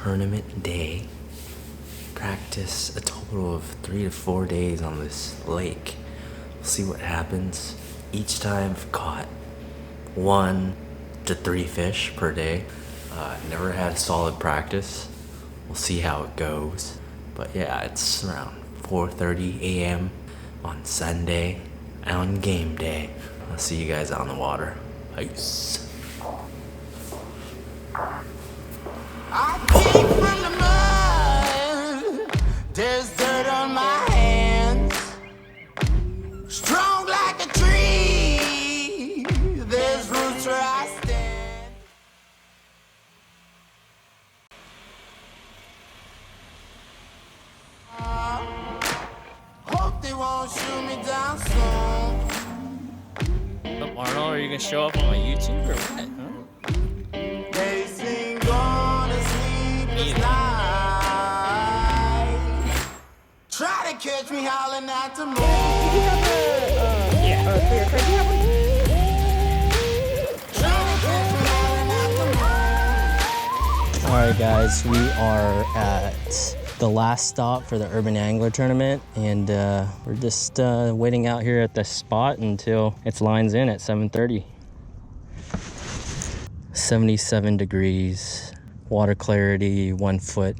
tournament day. Practice a total of 3 to 4 days on this lake. We'll see what happens. Each time I've caught 1 to 3 fish per day. Never had a solid practice. We'll see how it goes. But yeah, it's around 4:30 a.m. on Sunday on game day. I'll see you guys out on the water. Peace. I came from the mud. There's dirt on my hands. Strong like a tree. There's roots where I stand. Hope they won't shoot me down soon. Arnold, are you gonna show up on my YouTube or what? Huh? They sing gonna sleepless night. Try to catch me howling at the moon. Alright guys, we are at the last stop for the Urban Angler Tournament, and we're just waiting out here at the spot until it's lines in at 7:30. 77 degrees, water clarity 1 foot,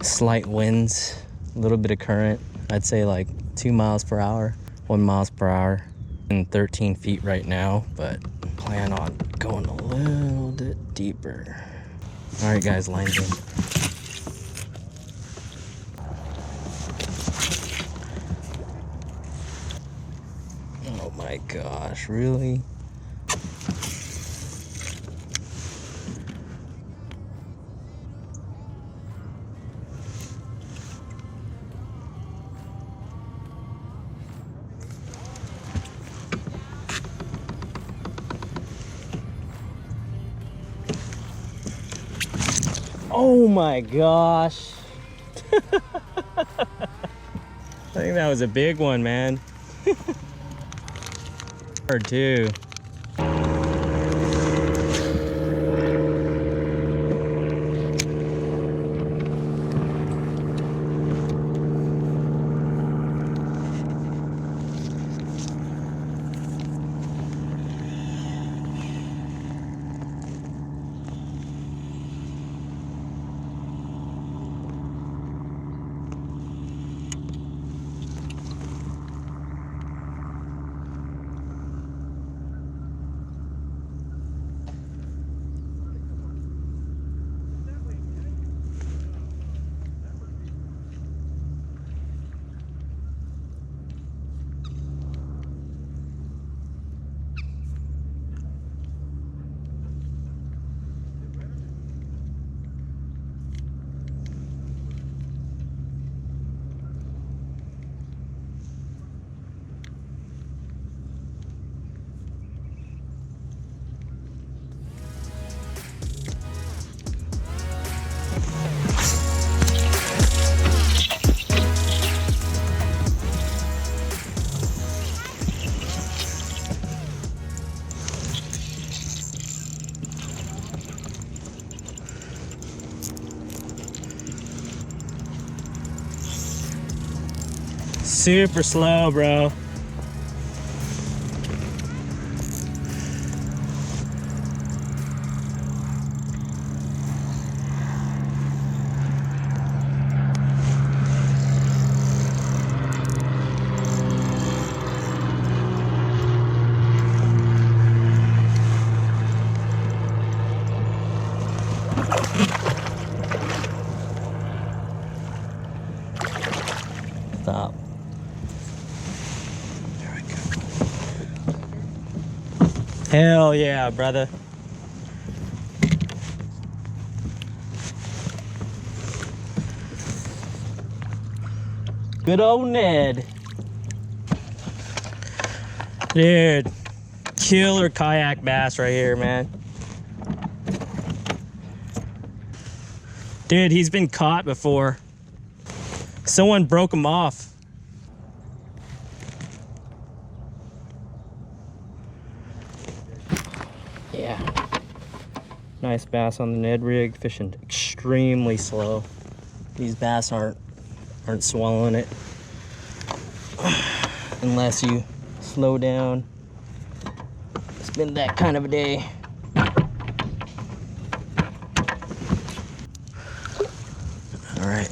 slight winds, a little bit of current. I'd say like 2 miles per hour, 1 miles per hour, and 13 feet right now, but plan on going a little bit deeper. All right guys, lines in. Oh my gosh, really? Oh my gosh. I think that was a big one, man. Hard too. Super slow, bro. Stop. Hell yeah, brother. Good old Ned. Dude, killer kayak bass right here, man. Dude, he's been caught before. Someone broke him off. Yeah. Nice bass on the Ned rig, fishing extremely extremely slow. These bass aren't swallowing it unless you slow down. It's been that kind of a day. All right.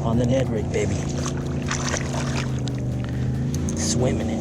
On the Ned rig, baby. Swimming it.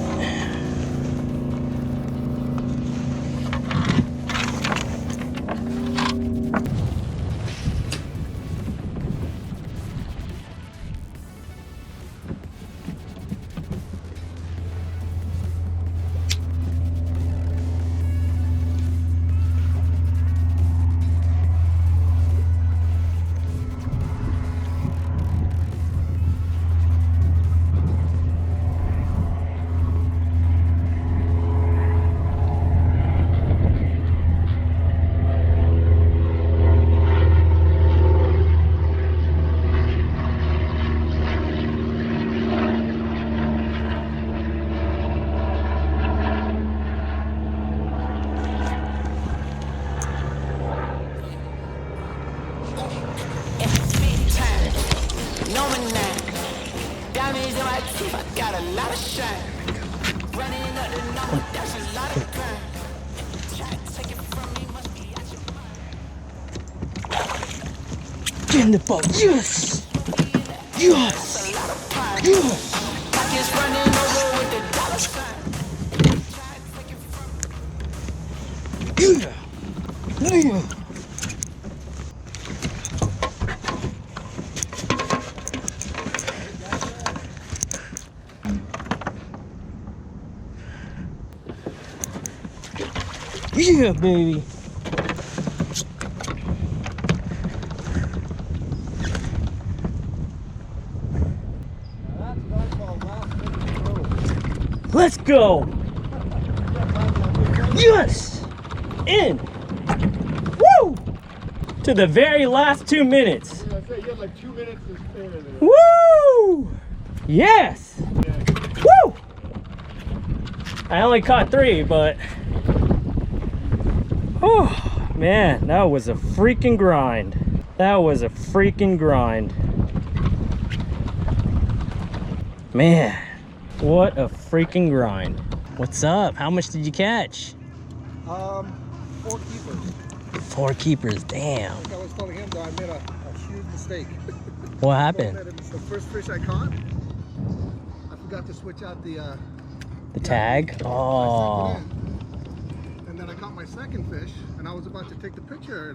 Get in the boat. Yes! Yes! Yes! Yeah! Yeah! Yeah, baby! Let's go! Yes! In! Woo! To the very last 2 minutes. You had like 2 minutes to spare there. Woo! Yes! Woo! I only caught 3, but... Oh, man, that was a freaking grind. That was a freaking grind. Man, what a freaking grind. What's up? How much did you catch? 4 keepers. 4 keepers, damn. I was telling him though, I made a huge mistake. What happened? The first fish I caught, I forgot to switch out the tag? Oh. And then I caught my second fish, and I was about to take the picture,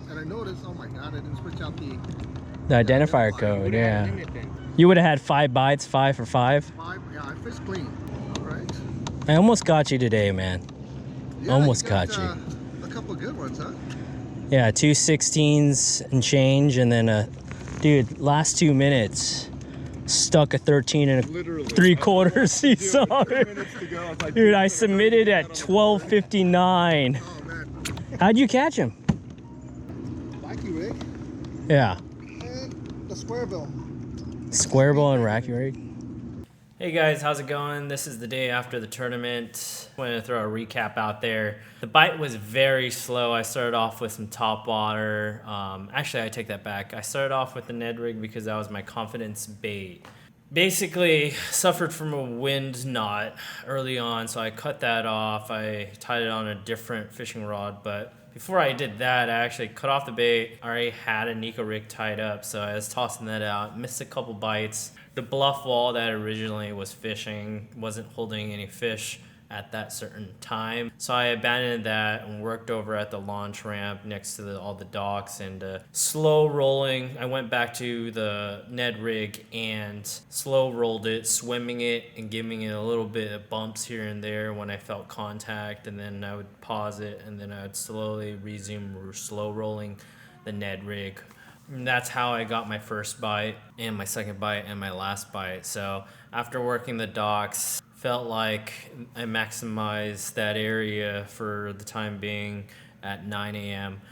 and I noticed, oh my god, I didn't switch out the identifier code, yeah. You would have had 5 bites, 5 for 5. 5, yeah, I fished clean, right? I almost got you today, man. Yeah, Almost you got, caught you. A couple good ones, huh? Yeah, 2 16s and change, and then dude, last 2 minutes stuck a 13 and Literally. 3/4. You saw 3 it. minutes to go. I was like, Dude, I submitted at 12:59. Oh man, How'd you catch him? wacky rig Yeah, and the square bill. square bill and racky rig. Hey guys, how's it going? This is the day after the tournament. I wanted to throw a recap out there. The bite was very slow. I started off with some top water. Actually, I take that back. I started off with the Ned rig because that was my confidence bait. Basically, suffered from a wind knot early on, so I cut that off. I tied it on a different fishing rod, but before I did that, I actually cut off the bait. I already had a Nico rig tied up, so I was tossing that out. Missed a couple bites. The bluff wall that originally was fishing wasn't holding any fish at that certain time, so I abandoned that and worked over at the launch ramp next to all the docks and slow rolling. I went back to the Ned rig and slow rolled it, swimming it and giving it a little bit of bumps here and there when I felt contact, and then I would pause it and then I would slowly resume slow rolling the Ned rig. And that's how I got my first bite and my second bite and my last bite. So after working the docks, felt like I maximized that area for the time being at 9 a.m.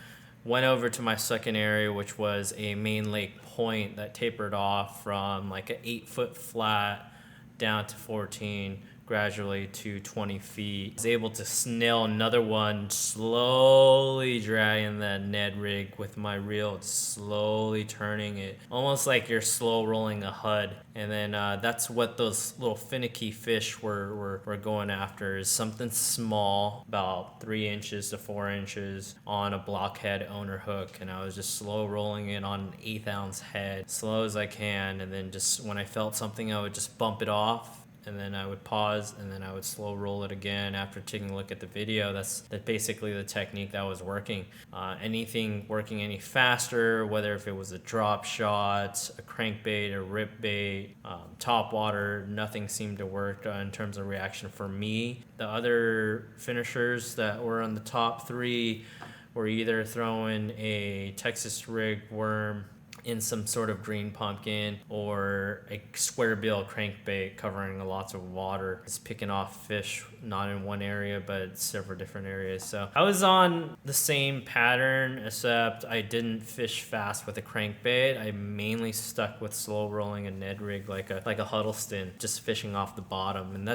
Went over to my second area, which was a main lake point that tapered off from like an 8-foot flat down to 14, gradually to 20 feet. I was able to snail another one, slowly dragging that Ned rig with my reel, slowly turning it, almost like you're slow rolling a HUD. And then that's what those little finicky fish were going after, is something small, about 3 inches to 4 inches on a blockhead owner hook. And I was just slow rolling it on an 1/8 ounce head, slow as I can. And then just when I felt something, I would just bump it off. And then I would pause, and then I would slow roll it again after taking a look at the video. That's basically the technique that was working. Anything working any faster, whether if it was a drop shot, a crankbait, a rip bait, top water, nothing seemed to work in terms of reaction for me. The other finishers that were on the top 3 were either throwing a Texas rig worm in some sort of green pumpkin or a square bill crankbait covering lots of water. It's picking off fish not in one area but several different areas. So I was on the same pattern, except I didn't fish fast with a crankbait. I mainly stuck with slow rolling a Ned rig like a Huddleston, just fishing off the bottom. And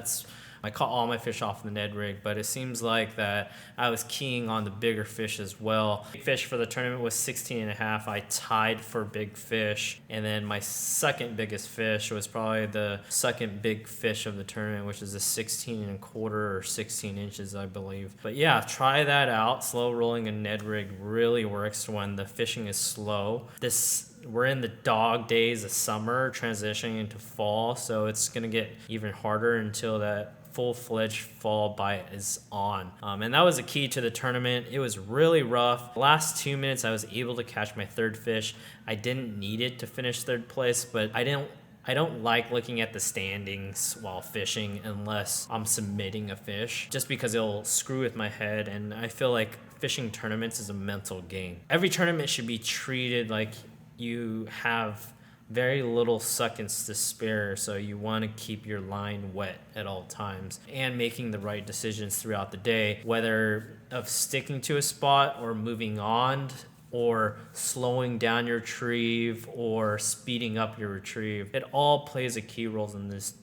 I caught all my fish off the Ned rig, but it seems like that I was keying on the bigger fish as well. Big fish for the tournament was 16.5. I tied for big fish, and then my second biggest fish was probably the second big fish of the tournament, which is a 16.25 or 16 inches, I believe. But yeah, try that out. Slow rolling a Ned rig really works when the fishing is slow. We're in the dog days of summer, transitioning into fall, so it's gonna get even harder until that full-fledged fall bite is on. And that was a key to the tournament. It was really rough. The last 2 minutes, I was able to catch my third fish. I didn't need it to finish third place, but I don't like looking at the standings while fishing unless I'm submitting a fish, just because it'll screw with my head. And I feel like fishing tournaments is a mental game. Every tournament should be treated like you have very little seconds to spare, so you want to keep your line wet at all times and making the right decisions throughout the day, whether of sticking to a spot or moving on, or slowing down your retrieve or speeding up your retrieve. It all plays a key role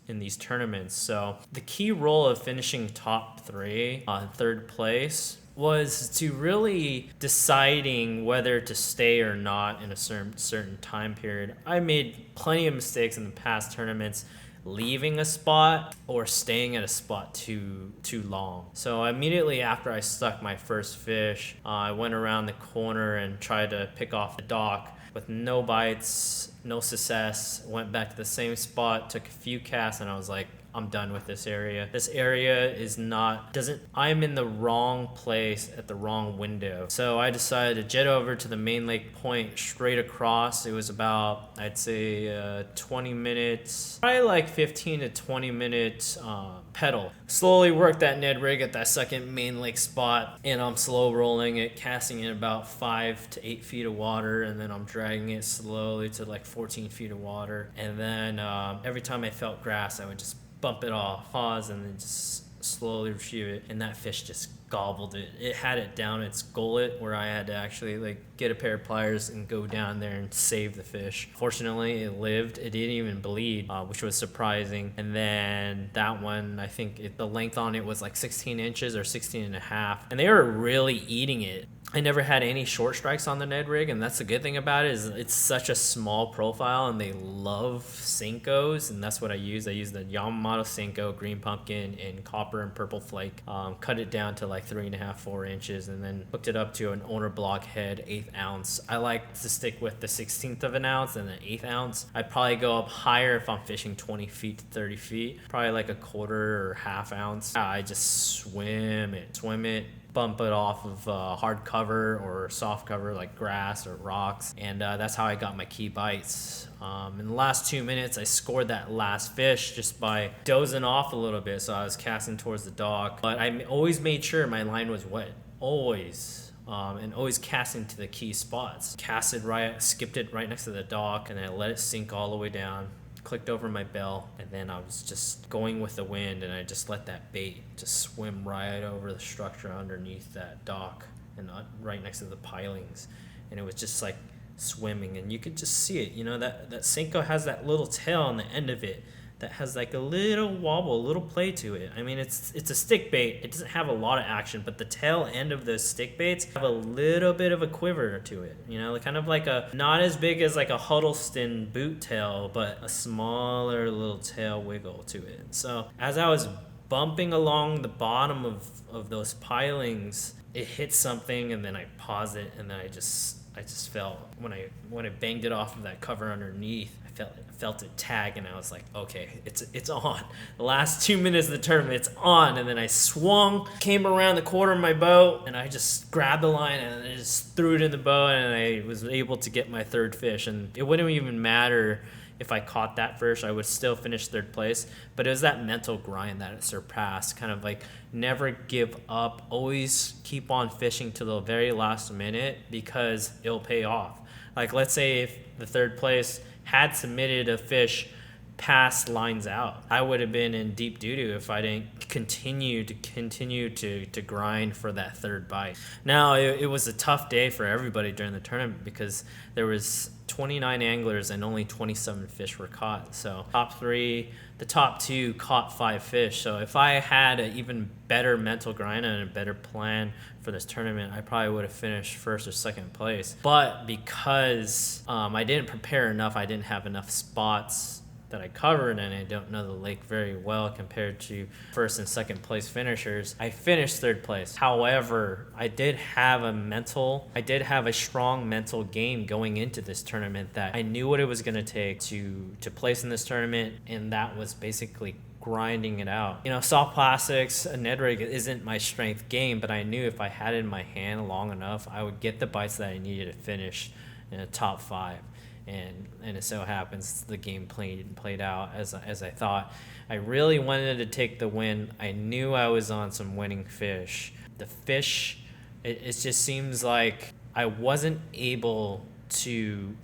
in these tournaments. So the key role of finishing top 3 on third place was to really deciding whether to stay or not in a certain time period. I made plenty of mistakes in the past tournaments, leaving a spot or staying at a spot too long. So immediately after I stuck my first fish, I went around the corner and tried to pick off the dock with no bites, no success. Went back to the same spot, took a few casts, and I was like, I'm done with this area. This area is not, I'm in the wrong place at the wrong window. So I decided to jet over to the main lake point straight across. It was about, I'd say 20 minutes, probably like 15 to 20 minutes pedal. Slowly work that Ned rig at that second main lake spot, and I'm slow rolling it, casting in about 5 to 8 feet of water, and then I'm dragging it slowly to like 14 feet of water. And then every time I felt grass, I would just bump it off, pause, and then just slowly retrieve it, and that fish just gobbled it. It had it down its gullet where I had to actually like get a pair of pliers and go down there and save the fish. Fortunately, it lived. It didn't even bleed, which was surprising. And then that one, I think the length on it was like 16 inches or 16 and a half, and they were really eating it. I never had any short strikes on the Ned rig, and that's the good thing about it is it's such a small profile, and they love Senkos, and that's what I use. I use the Yamamoto Senko green pumpkin in copper and purple flake. Cut it down to like 3.5, 4 inches, and then hooked it up to an owner block head 1/8 ounce. I like to stick with the 1/16 of an ounce and an 1/8 ounce. I'd probably go up higher if I'm fishing 20 feet to 30 feet, probably like a 1/4 or 1/2 ounce. I just swim it, bump it off of hard cover or soft cover like grass or rocks, and that's how I got my key bites. In the last 2 minutes, I scored that last fish just by dozing off a little bit, so I was casting towards the dock, but I always made sure my line was wet, always. And always casting to the key spots. Skipped it right next to the dock, and I let it sink all the way down. Clicked over my bell, and then I was just going with the wind, and I just let that bait just swim right over the structure underneath that dock and right next to the pilings, and it was just like swimming, and you could just see it. You know, that Senko has that little tail on the end of it that has like a little wobble, a little play to it. I mean, it's a stick bait. It doesn't have a lot of action, but the tail end of those stick baits have a little bit of a quiver to it. You know, kind of like not as big as like a Huddleston boot tail, but a smaller little tail wiggle to it. So as I was bumping along the bottom of those pilings, it hit something, and then I paused it, and then I just felt when I banged it off of that cover underneath, I felt it tag, and I was like, okay, it's on. The last 2 minutes of the tournament, it's on. And then I swung, came around the corner of my boat, and I just grabbed the line and I just threw it in the boat, and I was able to get my third fish. And it wouldn't even matter if I caught that fish, I would still finish third place. But it was that mental grind that it surpassed, kind of like never give up, always keep on fishing to the very last minute, because it'll pay off. Like, let's say if the third place had submitted a fish past lines out, I would have been in deep doo-doo if I didn't continue to grind for that third bite. Now, it was a tough day for everybody during the tournament, because there was 29 anglers and only 27 fish were caught. So the top two caught 5 fish. So if I had an even better mental grind and a better plan for this tournament, I probably would have finished first or second place. But because I didn't prepare enough, I didn't have enough spots that I covered, and I don't know the lake very well compared to first and second place finishers, I finished third place. However, I did have a strong mental game going into this tournament, that I knew what it was going to take to place in this tournament, and that was basically grinding it out. You know, soft plastics, a Ned rig isn't my strength game, but I knew if I had it in my hand long enough, I would get the bites that I needed to finish in the top 5. And it so happens the game played out as I thought. I really wanted to take the win. I knew I was on some winning fish. The fish, it just seems like I wasn't able to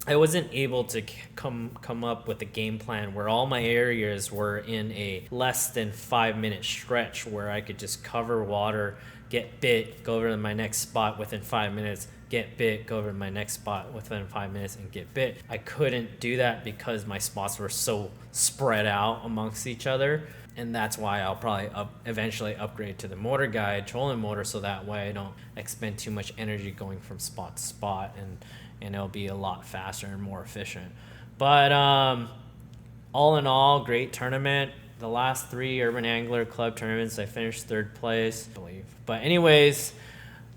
come up with a game plan where all my areas were in a less than 5-minute stretch where I could just cover water, get bit, go over to my next spot within 5 minutes, get bit, go over to my next spot within 5 minutes and get bit. I couldn't do that because my spots were so spread out amongst each other. And that's why I'll probably eventually upgrade to the motor guide, trolling motor, so that way I don't expend too much energy going from spot to spot, and it'll be a lot faster and more efficient. But all in all, great tournament. The last 3 Urban Angler Club tournaments, I finished third place, I believe. But anyways,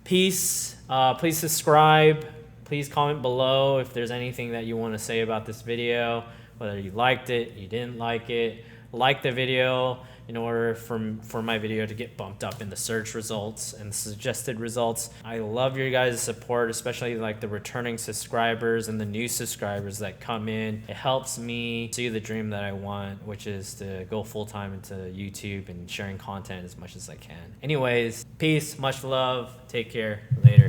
peace. Please subscribe. Please comment below if there's anything that you want to say about this video, whether you liked it, you didn't like it. like the video in order for my video to get bumped up in the search results and the suggested results. I love your guys' support, especially like the returning subscribers and the new subscribers that come in. It helps me see the dream that I want, which is to go full-time into YouTube and sharing content as much as I can. Anyways, peace, much love, take care, later.